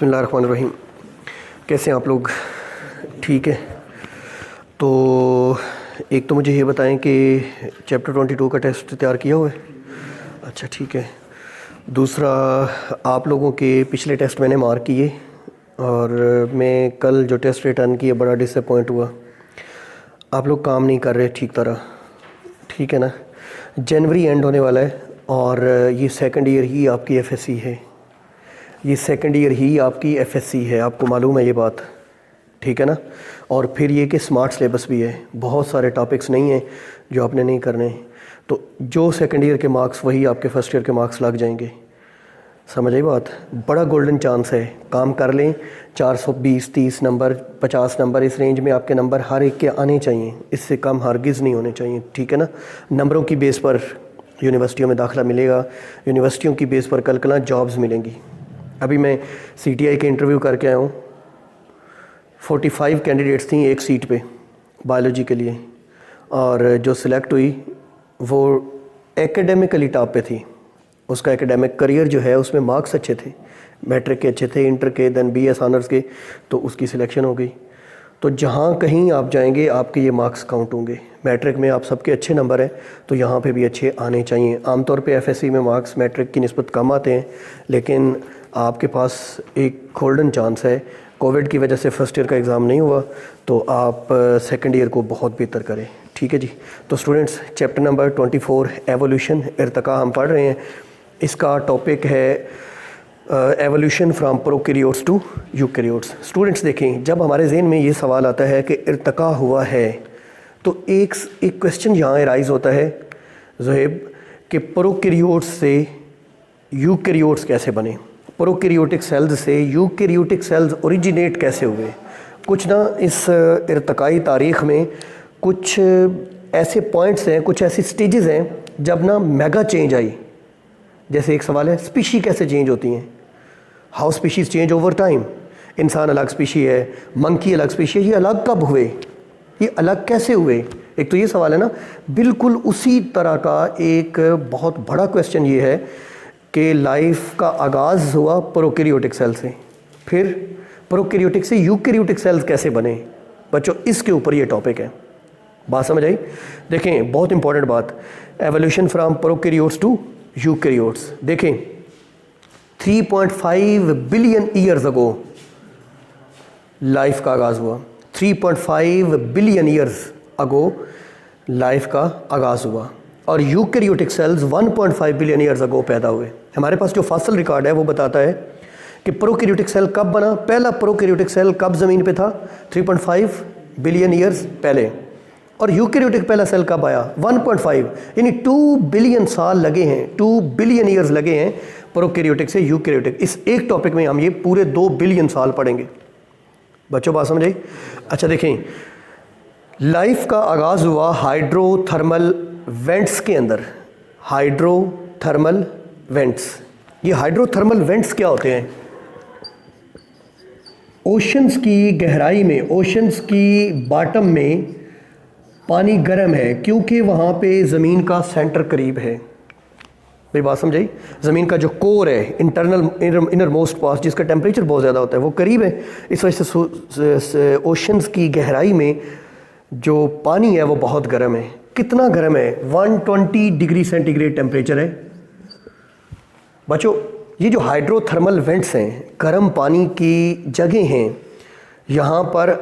बिस्मिल्लाहिर्रहमानिर्रहीम। कैसे हैं आप लोग? ठीक है। तो एक तो मुझे ये बताएं कि चैप्टर 22 का टेस्ट तैयार किया हुआ है? अच्छा, ठीक है। दूसरा, आप लोगों के पिछले टेस्ट मैंने मार्क किए और मैं कल जो टेस्ट रिटर्न किया बड़ा डिसअपॉइंट हुआ। आप लोग काम नहीं कर रहे ठीक तरह, ठीक है ना? जनवरी एंड होने वाला है और ये सेकंड ईयर ही आपकी एफएससी है, ये सेकंड ईयर ही आपकी एफएससी है, आपको मालूम है ये बात, ठीक है ना? और फिर ये कि स्मार्ट सिलेबस भी है, बहुत सारे टॉपिक्स नहीं हैं जो आपने नहीं करने। तो जो सेकंड ईयर के मार्क्स वही आपके फर्स्ट ईयर के मार्क्स लग जाएंगे। समझ आई बात? बड़ा गोल्डन चांस है, काम कर लें। 420, 30 नंबर, 50 नंबर, इस रेंज में आपके नंबर हर एक के आने चाहिए, इससे कम हरगिज़ नहीं होने चाहिए, ठीक है ना? नंबरों की बेस पर यूनिवर्सिटियों में दाखिला मिलेगा, यूनिवर्सिटियों की बेस पर कल जॉब्स मिलेंगी। अभी मैं सीटीआई के इंटरव्यू करके आया हूँ, 45 कैंडिडेट्स थी एक सीट पे बायोलॉजी के लिए, और जो सिलेक्ट हुई वो एकेडमिकली टॉप पे थी। उसका एकेडमिक करियर जो है उसमें मार्क्स अच्छे थे, मैट्रिक के अच्छे थे, इंटर के, देन बीएस ऑनर्स के, तो उसकी सिलेक्शन हो गई। तो जहाँ कहीं आप जाएंगे आपके ये मार्क्स काउंट होंगे। मैट्रिक में आप सबके अच्छे नंबर हैं तो यहाँ पे भी अच्छे आने चाहिए। आमतौर पे एफएससी में मार्क्स मैट्रिक की निस्बत कम आते हैं, लेकिन आपके पास एक गोल्डन चांस है। कोविड की वजह से फर्स्ट ईयर का एग्ज़ाम नहीं हुआ तो आप सेकंड ईयर को बहुत बेहतर करें, ठीक है जी? तो स्टूडेंट्स, चैप्टर नंबर 24 एवोल्यूशन इर्तिका हम पढ़ रहे हैं। इसका टॉपिक है evolution from prokaryotes to eukaryotes. Students देखें, जब हमारे ज़हन में ये सवाल आता है कि इर्तिका हुआ है तो एक क्वेश्चन यहाँ राइज़ होता है ज़ुहैब कि प्रोकैरियोट्स से यूकैरियोट्स कैसे बने, प्रोकैरियोटिक सेल्स से यूकैरियोटिक सेल्स ओरिजिनेट कैसे हुए। कुछ ना इस इर्तिकाई तारीख़ में कुछ ऐसे पॉइंट्स हैं, कुछ ऐसी स्टेजेस हैं जब ना मेगा चेंज आई। जैसे एक सवाल है, स्पीशी कैसे चेंज होती हैं, how species change over time. इंसान अलग स्पीशी है, मंकी अलग स्पीशी है, ये अलग कब हुए, ये अलग कैसे हुए? एक तो ये सवाल है ना। बिल्कुल उसी तरह का एक बहुत बड़ा क्वेश्चन ये है कि लाइफ का आगाज़ हुआ प्रोकैरियोटिक सेल से, फिर प्रोकैरियोटिक से यूकैरियोटिक सेल्स कैसे बने। बच्चों, इसके ऊपर ये टॉपिक है। बात समझ आई? देखें, बहुत इंपॉर्टेंट बात, evolution from prokaryotes to eukaryotes. देखें, 3.5 बिलियन ईयर्स अगो लाइफ का आगाज़ हुआ। 3.5 बिलियन ईयर्स अगो लाइफ का आगाज़ हुआ और eukaryotic cells 1.5 billion years ago पैदा हुए। हमारे पास जो फॉसिल रिकॉर्ड है वो बताता है कि प्रोकैरियोटिक सेल कब बना, पहला प्रोकैरियोटिक सेल कब ज़मीन पे था, 3.5 बिलियन ईयर्स पहले। और यूकैरियोटिक पहला सेल कब आया, 1.5, यानी 2 बिलियन साल लगे हैं, 2 बिलियन ईयर्स लगे हैं प्रोकैरियोटिक से यूकैरियोटिक। इस एक टॉपिक में हम ये पूरे 2 बिलियन साल पढ़ेंगे। बच्चों, बात समझ आई? अच्छा देखें, लाइफ का आगाज़ हुआ हाइड्रोथर्मल वेंट्स के अंदर। हाइड्रोथर्मल वेंट्स, ये हाइड्रोथर्मल वेंट्स क्या होते हैं? ओशंस की गहराई में, ओशंस की बॉटम में पानी गर्म है क्योंकि वहाँ पे ज़मीन का सेंटर करीब है। मेरी बात समझाई? ज़मीन का जो कोर है, इनर मोस्ट पार्ट, जिसका टेम्परेचर बहुत ज़्यादा होता है, वो करीब है। इस वजह से ओशंस की गहराई में जो पानी है वो बहुत गर्म है। कितना गर्म है? 120 डिग्री सेंटीग्रेड टेम्परेचर है। बच्चों, ये जो हाइड्रोथर्मल वेंट्स हैं, गर्म पानी की जगह हैं, यहाँ पर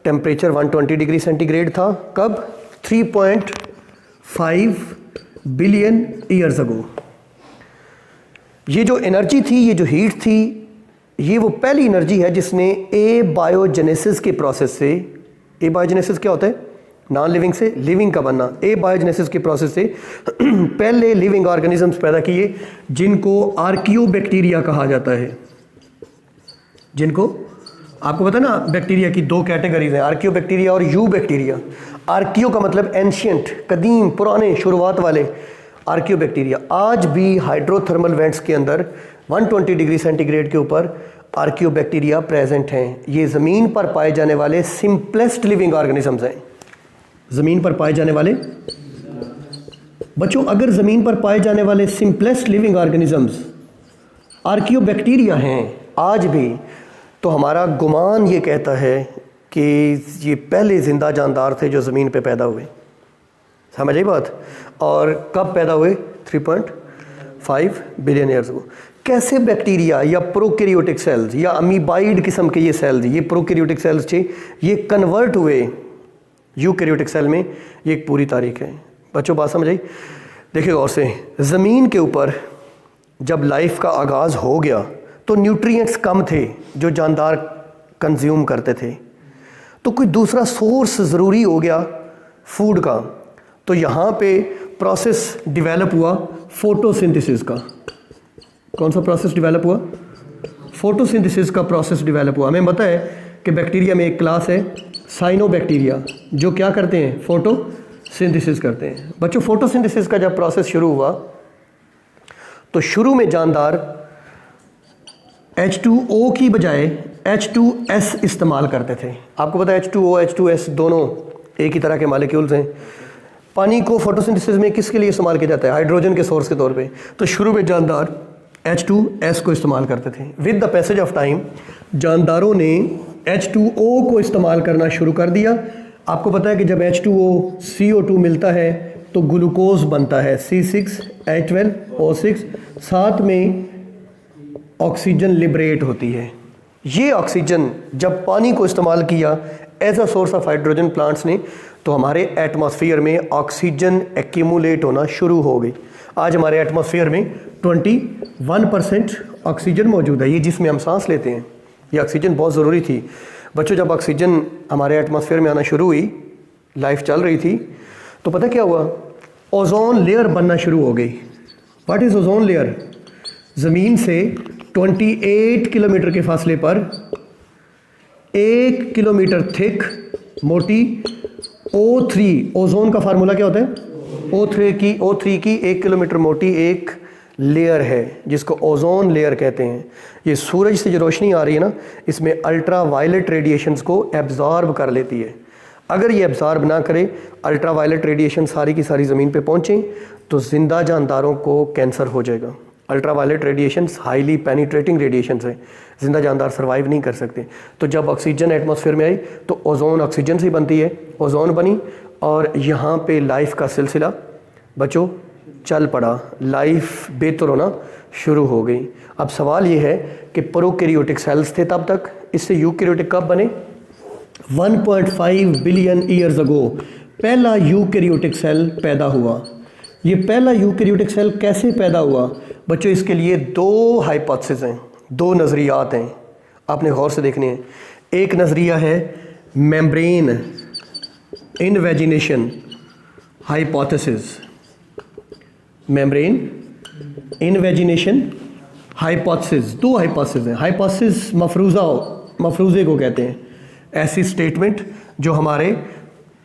टेम्परेचर 120 डिग्री सेंटीग्रेड था। कब? 3.5 बिलियन ईयर्स अगो। ये जो एनर्जी थी, ये जो हीट थी, ये वो पहली एनर्जी है जिसने एबायोजेनेसिस के प्रोसेस से, एबायोजेनेसिस क्या होता है? नॉन लिविंग से लिविंग का बनना। एबायोजेनेसिस के प्रोसेस से पहले लिविंग ऑर्गेनिजम्स पैदा किए जिनको आर्कियोबैक्टीरिया कहा जाता है। जिनको, आपको पता है ना, बैक्टीरिया की 2 कैटेगरीज हैं, आर्कियोबैक्टीरिया और यू बैक्टीरिया। आर्कियो का मतलब एंशियंट, कदीम, पुराने, शुरुआत वाले आर्कियोबैक्टीरिया। आज भी हाइड्रोथर्मल वेंट्स के अंदर 120 डिग्री सेंटीग्रेड के ऊपर आर्कियोबैक्टीरिया प्रेजेंट हैं। ये ज़मीन पर पाए जाने वाले सिंपलेस्ट लिविंग ऑर्गेनिजम्स हैं। ज़मीन पर पाए जाने वाले, बच्चों, अगर ज़मीन पर पाए जाने वाले सिंपलेस्ट लिविंग ऑर्गेनिजम्स आर्कियोबैक्टीरिया हैं आज भी, तो हमारा गुमान ये कहता है कि ये पहले ज़िंदा जानदार थे जो ज़मीन पे पैदा हुए। समझ आई बात? और कब पैदा हुए? 3.5 बिलियन ईयर्स को। कैसे बैक्टीरिया या प्रोकैरियोटिक सेल्स या अमीबाइड किस्म के ये सेल्स, ये प्रोकैरियोटिक सेल्स थे, ये कन्वर्ट हुए यूकैरियोटिक सेल में, ये एक पूरी तारीख है। बच्चों बात समझ आई? देखिए गौर से, ज़मीन के ऊपर जब लाइफ का आगाज़ हो गया तो न्यूट्रिएंट्स कम थे जो जानदार कंज्यूम करते थे, तो कोई दूसरा सोर्स ज़रूरी हो गया फूड का। तो यहाँ पे प्रोसेस डेवलप हुआ फोटोसिंथेसिस का। कौन सा प्रोसेस डेवलप हुआ? फोटोसिंथेसिस का प्रोसेस डेवलप हुआ। हमें पता है कि बैक्टीरिया में एक क्लास है साइनोबैक्टीरिया, जो क्या करते हैं? फोटोसिंथेसिस करते हैं। बच्चों फोटोसिंथेसिस का जब प्रोसेस शुरू हुआ तो शुरू में जानदार H2O की बजाय H2S इस्तेमाल करते थे। आपको पता है H2O H2S दोनों एक ही तरह के मॉलिक्यूल्स हैं। पानी को फोटोसिंथेसिस में किसके लिए इस्तेमाल किया जाता है? हाइड्रोजन के सोर्स के तौर पे। तो शुरू में जानदार H2S को इस्तेमाल करते थे। With the passage of time जानदारों ने H2O को इस्तेमाल करना शुरू कर दिया। आपको पता है कि जब H2O CO2 मिलता है तो ग्लूकोज बनता है C6H12O6, साथ में ऑक्सीजन लिबरेट होती है। ये ऑक्सीजन जब पानी को इस्तेमाल किया as a source of hydrogen plants ने, तो हमारे एटमॉस्फेयर में ऑक्सीजन एक्यूमुलेट होना शुरू हो गई। आज हमारे एटमॉस्फेयर में 21% ऑक्सीजन मौजूद है, ये जिसमें हम सांस लेते हैं। ये ऑक्सीजन बहुत ज़रूरी थी। बच्चों जब ऑक्सीजन हमारे एटमॉस्फेयर में आना शुरू हुई, लाइफ चल रही थी, तो पता क्या हुआ? ओजोन लेयर बनना शुरू हो गई। What is ozone layer? ज़मीन से 28 किलोमीटर के फासले पर 1 किलोमीटर थिक मोटी O3, ओजोन का फार्मूला क्या होता है? O3 की 1 किलोमीटर मोटी एक लेयर है जिसको ओजोन लेयर कहते हैं। ये सूरज से जो रोशनी आ रही है ना, इसमें अल्ट्रा वायलेट रेडिएशंस को एब्जॉर्ब कर लेती है। अगर ये एब्जॉर्ब ना करे, अल्ट्रा वायलेट रेडिएशन सारी की सारी ज़मीन पे पहुँचें तो ज़िंदा जानदारों को कैंसर हो जाएगा। Ultraviolet radiations highly penetrating radiations है, ज़िंदा जानदार सर्वाइव नहीं कर सकते। तो जब ऑक्सीजन एटमॉस्फेयर में आई तो ओजोन ऑक्सीजन से बनती है, ओजोन बनी और यहाँ पे लाइफ का सिलसिला बच्चों चल पड़ा। लाइफ बेहतर होना शुरू हो गई। अब सवाल ये है कि प्रोकैरियोटिक सेल्स थे तब तक, इससे यूकैरियोटिक कब बने? 1.5 बिलियन ईयर्स अगो पहला यूकैरियोटिक सेल पैदा हुआ। ये पहला यूकैरियोटिक सेल कैसे पैदा हुआ? बच्चों इसके लिए दो हाइपोथेसिस हैं, दो नज़रियात हैं, आपने गौर से देखने हैं। एक नज़रिया है membrane invagination hypothesis, membrane invagination hypothesis. दो हाइपोथेसिस हैं। हाइपोथेसिस मफरूज़े को कहते हैं, ऐसी स्टेटमेंट जो हमारे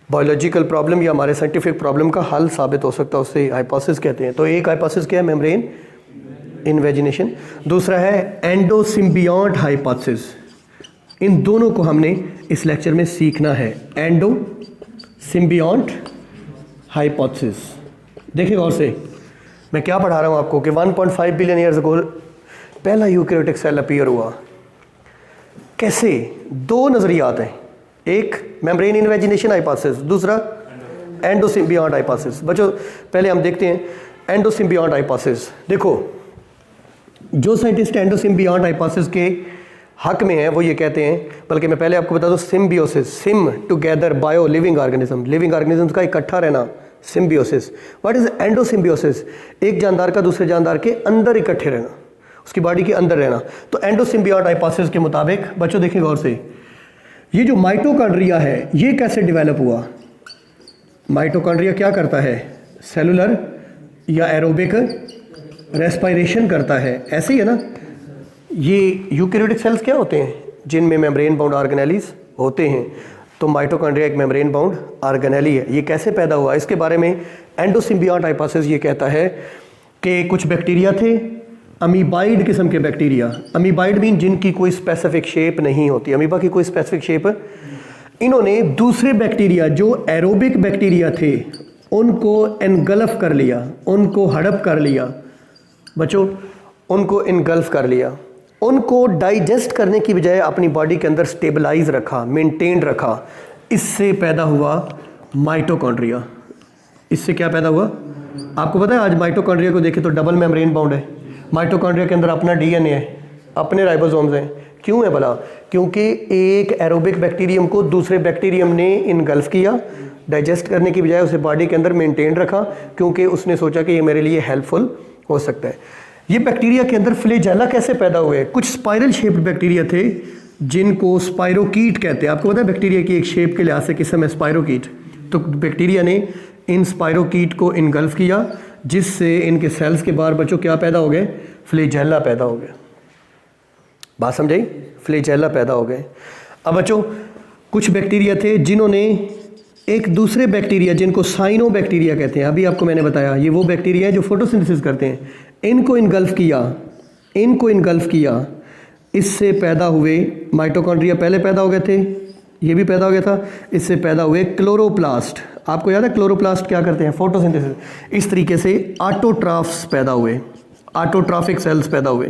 बायोलॉजिकल प्रॉब्लम या हमारे साइंटिफिक प्रॉब्लम का हल साबित हो सकता है, उससे हाइपोथेसिस कहते हैं। तो एक हाइपोथेसिस क्या है? Membrane invagination. दूसरा है एंडोसिम्बियॉन्ट हाइपोथेसिस। इन दोनों को हमने इस लेक्चर में सीखना है, एंडोसिम्बियॉन्ट हाइपोथेसिस। देखिए गौर से, मैं क्या पढ़ा रहा हूँ आपको कि 1.5 बिलियन ईयर्स अगो पहला यूकैरियोटिक सेल अपीयर हुआ। कैसे? दो नज़रियात हैं, एक मेम्ब्रेन इनवेजिनेशन हाइपोथेसिस, दूसरा एंडोसिम्बियॉन्ट हाइपोथेसिस। बच्चों पहले हम देखते हैं एंडोसिम्बियॉन्ट हाइपोथेसिस। देखो, जो साइंटिस्ट एंडोसिम्बियॉन्ट हाइपोथेसिस के हक में है वो ये कहते हैं, बल्कि मैं पहले आपको बता दूं, symbiosis, SIM together bio living organism, living organisms का इकट्ठा रहना, सिम्बियोसिस। What is एंडोसिम्बियोसिस? एक जानदार का दूसरे जानदार के अंदर इकट्ठे रहना, उसकी बॉडी के अंदर रहना। तो एंडोसिम्बियॉन्ट हाइपोथेसिस के मुताबिक बच्चों देखिए गौर से, ये जो माइटोकॉन्ड्रिया है ये कैसे डेवलप हुआ? माइटोकॉन्ड्रिया क्या करता है? सेलुलर या एरोबिक रेस्पिरेशन करता है, ऐसे ही है ना। ये यूकैरियोटिक सेल्स क्या होते हैं? जिनमें मेम्ब्रेन बाउंड ऑर्गेनेलीज होते हैं। तो माइटोकॉन्ड्रिया एक मेम्ब्रेन बाउंड ऑर्गेनेली है। ये कैसे पैदा हुआ? इसके बारे में एंडोसिम्बियॉन्ट हाइपोथेसिस ये कहता है कि कुछ बैक्टीरिया थे, अमीबाइड किस्म के बैक्टीरिया। अमीबाइड मीन जिनकी कोई स्पेसिफिक शेप नहीं होती, अमीबा की कोई स्पेसिफिक शेप। इन्होंने दूसरे बैक्टीरिया जो एरोबिक बैक्टीरिया थे उनको एनगल्फ कर लिया, उनको हड़प कर लिया। बच्चों उनको इनगल्फ कर लिया। उनको डाइजेस्ट करने की बजाय अपनी बॉडी के अंदर स्टेबलाइज रखा, मेंटेन रखा, इससे पैदा हुआ माइटोकॉन्ड्रिया। इससे क्या पैदा हुआ? आपको पता है आज माइटोकॉन्ड्रिया को देखें तो डबल मेम्ब्रेन बाउंड है। माइटोकॉन्ड्रिया के अंदर अपना डीएनए है, अपने राइबोसोम्स हैं। क्यों है भला? क्योंकि एक एरोबिक बैक्टीरियम को दूसरे बैक्टीरियम ने इनगल्फ किया, डाइजेस्ट करने की बजाय उसे बॉडी के अंदर मेंटेन रखा, क्योंकि उसने सोचा कि ये मेरे लिए हेल्पफुल हो सकता है। ये बैक्टीरिया के अंदर फ्लैजेला कैसे पैदा हुए? कुछ स्पाइरल शेप्ड बैक्टीरिया थे जिनको स्पाइरोकीट कहते हैं। आपको पता है बैक्टीरिया की एक शेप के लिहाज से किस्म है स्पाइरोकीट। तो बैक्टीरिया ने इन स्पाइरोकीट को इनगल्फ किया, जिससे इनके सेल्स के बाहर बच्चों क्या पैदा हो गए? फ्लैजेला पैदा हो गए। बात समझाई? फ्लैजेला पैदा हो गए। अब बच्चों कुछ बैक्टीरिया थे जिन्होंने एक दूसरे बैक्टीरिया जिनको साइनो बैक्टीरिया कहते हैं, अभी आपको मैंने बताया ये वो बैक्टीरिया है जो फोटोसिंथेसिस करते हैं, इनको इनगल्फ किया, इससे पैदा हुए माइटोकॉन्ड्रिया। पहले पैदा हो गए थे, ये भी पैदा हो गया था, इससे पैदा हुए क्लोरोप्लास्ट। आपको याद है क्लोरोप्लास्ट क्या करते हैं? फोटोसिंथेसिस। इस तरीके से ऑटोट्रॉफ्स पैदा हुए, ऑटोट्रॉफिक सेल्स पैदा हुए।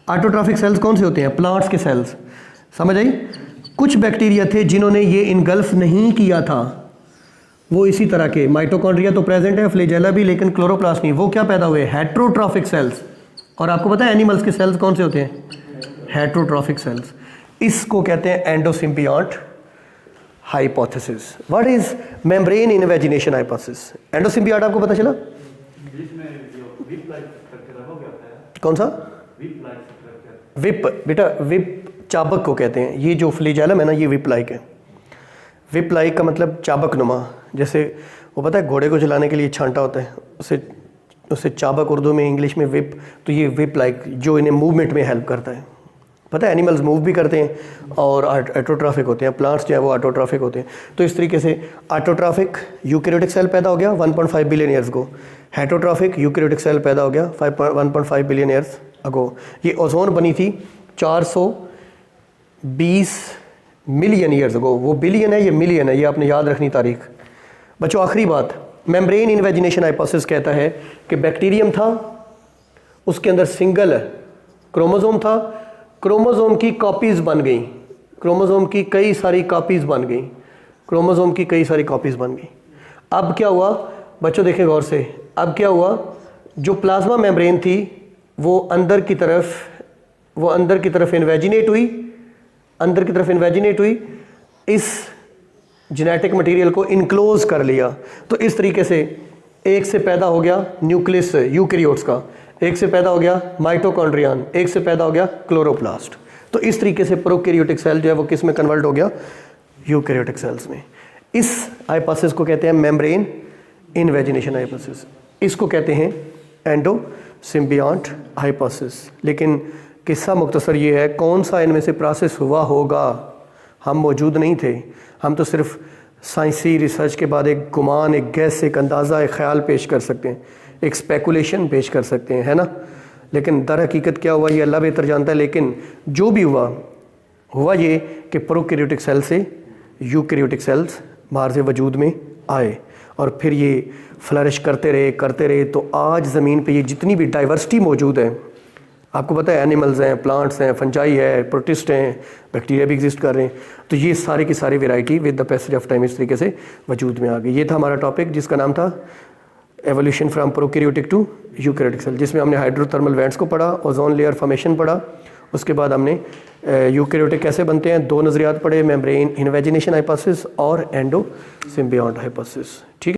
ऑटोट्रॉफिक सेल्स कौन से होते हैं? प्लांट्स के सेल्स। समझ आई? कुछ बैक्टीरिया थे जिन्होंने ये इनगल्फ नहीं किया था, वो इसी तरह के माइटोकॉन्ड्रिया तो प्रेजेंट है, फ्लैजेला भी, लेकिन क्लोरोप्लास्ट नहीं। वो क्या पैदा हुए? Heterotrophic cells. और आपको पता है एनिमल्स के सेल्स कौन से होते हैं? Heterotrophic cells. इसको कहते हैं endosymbiont hypothesis. What is membrane invagination hypothesis? Endosymbiont आपको पता चला? कौन सा? विप। बेटा विप चाबक को कहते हैं। ये जो फ्लैजेलम है ना, ये विप लाइक है। विप लाइक का मतलब चाबक नुमा। जैसे वो पता है घोड़े को चलाने के लिए छांटा होता है, उसे चाबक उर्दू में, इंग्लिश में विप। तो ये विप लाइक जो इन्हें मूवमेंट में हेल्प करता है। पता है एनिमल्स मूव भी करते हैं और ऑटोट्रॉफिक होते हैं, प्लांट्स जो है वो ऑटोट्रॉफिक होते हैं। तो इस तरीके से ऑटोट्रॉफिक यूकैरियोटिक सेल पैदा हो गया 1.5 बिलियन ईयर्स को, हेटरोट्रॉफिक यूकैरियोटिक सेल पैदा हो गया 1.5 बिलियन ईयर्स अगो। ये ओजोन बनी थी 420 मिलियन ईयर्स अगो। वो बिलियन है, ये मिलियन है, ये आपने याद रखनी तारीख। बच्चों आखिरी बात, मेम्ब्रेन इन्वेजिनेशन हाइपोथेसिस कहता है कि बैक्टीरियम था, उसके अंदर सिंगल क्रोमोसोम था, क्रोमोसोम की कॉपीज़ बन गई, क्रोमोसोम की कई सारी कॉपीज़ बन गई, क्रोमोसोम की कई सारी कॉपीज़ बन गई। अब क्या हुआ बच्चों, देखें गौर से, अब क्या हुआ? जो प्लाज्मा मेम्ब्रेन थी वो अंदर की तरफ इन्वेजिनेट हुई, इस जेनेटिक मटेरियल को इनक्लोज कर लिया। तो इस तरीके से एक से पैदा हो गया न्यूक्लियस यूकैरियोट्स का, एक से पैदा हो गया माइटोकॉन्ड्रियन, एक से पैदा हो गया क्लोरोप्लास्ट। तो इस तरीके से प्रोकैरियोटिक सेल जो है वो किस में कन्वर्ट हो गया? यूकैरियोटिक सेल्स में। इस हाइपोथेसिस को कहते हैं मेम्ब्रेन इन्वेजिनेशन हाइपोथेसिस। इसको कहते हैं एंडोसिम्बियॉन्ट हाइपोथेसिस। लेकिन किस्सा मुख्तसर ये है, कौन सा इनमें से प्रोसेस हुआ होगा हम मौजूद नहीं थे। हम तो सिर्फ साइंसी रिसर्च के बाद एक गुमान, एक गैस, एक अंदाज़ा, एक ख्याल पेश कर सकते हैं, एक स्पेकुलेशन पेश कर सकते हैं, है ना। लेकिन दर हकीकत क्या हुआ ये अल्लाह बेहतर जानता है। लेकिन जो भी हुआ ये कि प्रोकैरियोटिक सेल से यूकैरियोटिक सेल्स बाहर से वजूद में आए और फिर ये फ्लरिश करते रहे। तो आज ज़मीन पे ये जितनी भी डाइवर्सिटी मौजूद है, आपको पता है एनिमल्स हैं, प्लांट्स हैं, फंजाई है, प्रोटिस्ट हैं, बैक्टीरिया भी एग्जिस्ट कर रहे हैं, तो ये सारी की सारी variety with the passage of time इस तरीके से वजूद में आ गई। ये था हमारा टॉपिक जिसका नाम था evolution from prokaryotic to eukaryotic cell, जिसमें हमने हाइड्रोथर्मल वेंट्स को पढ़ा, ओजोन लेयर फॉर्मेशन पढ़ा, उसके बाद हमने यूकैरियोटिक कैसे बनते हैं, दो नज़रियात पढ़े, मेम्ब्रेन इन्वेजिनेशन हाइपोथेसिस और एंडोसिम्बियॉन्ट हाइपोथेसिस। ठीक है।